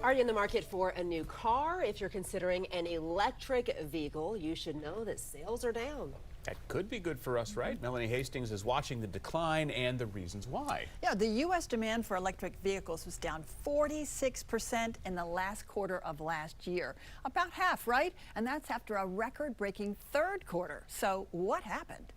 Are you in the market for a new car? If you're considering an electric vehicle, you should know that sales are down. That could be good for us, right? Melanie Hastings is watching the decline and the reasons why. Yeah, the U.S. demand for electric vehicles was down 46% in the last quarter of last year. About half, right? And that's after a record-breaking third quarter. So what happened?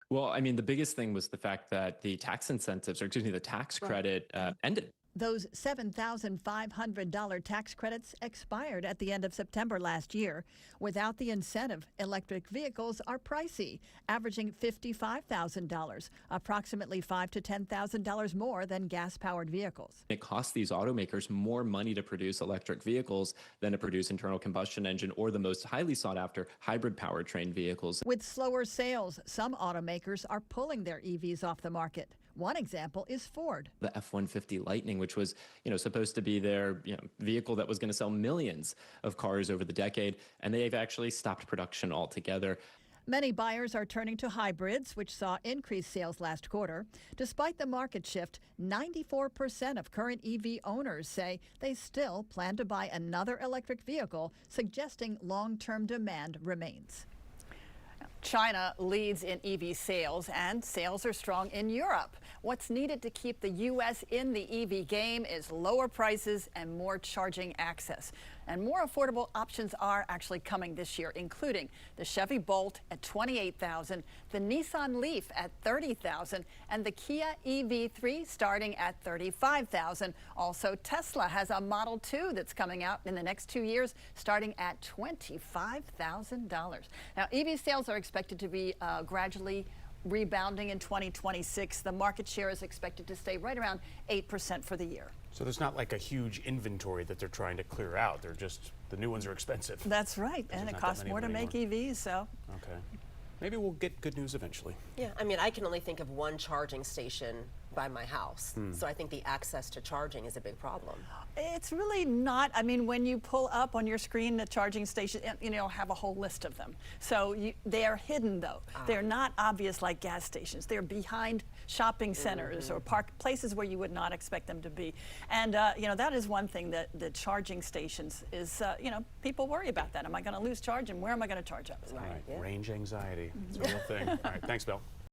Well, I mean, the biggest thing was the fact that the tax incentives, or excuse me, the tax credit ended. Those $7,500 tax credits expired at the end of September last year. Without the incentive, electric vehicles are pricey, averaging $55,000, approximately $5,000 to $10,000 more than gas-powered vehicles. It costs these automakers more money to produce electric vehicles than to produce internal combustion engine or the most highly sought-after hybrid powertrain vehicles. With slower sales, some automakers are pulling their EVs off the market. One example is Ford. The F-150 Lightning, which was, supposed to be their, vehicle that was going to sell millions of cars over the decade, and they've actually stopped production altogether. Many buyers are turning to hybrids, which saw increased sales last quarter. Despite the market shift, 94% of current EV owners say they still plan to buy another electric vehicle, suggesting long-term demand remains. China leads in EV sales, and sales are strong in Europe. What's needed to keep the U.S. in the EV game is lower prices and more charging access. And more affordable options are actually coming this year, including the Chevy Bolt at $28,000, the Nissan Leaf at $30,000, and the Kia EV3 starting at $35,000. Also, Tesla has a Model 2 that's coming out in the next 2 years, starting at $25,000. Now, EV sales are expected to be gradually rebounding in 2026. The market share is expected to stay right around 8% for the year. So there's not like a huge inventory that they're trying to clear out. They're just, the new ones are expensive. That's right, and it costs more to make EVs, so. Okay. Maybe we'll get good news eventually. Yeah, I mean, I can only think of one charging station by my house. So I think the access to charging is a big problem. It's really not. I mean, when you pull up on your screen the charging station, have a whole list of them. So they are hidden, though. They're not obvious like gas stations. They're behind shopping centers or places where you would not expect them to be. And, that is one thing that the charging stations is, people worry about that. Am I going to lose charge, and where am I going to charge up? Right. Yeah. Range anxiety. It's a real thing. All right. Thanks, Bill.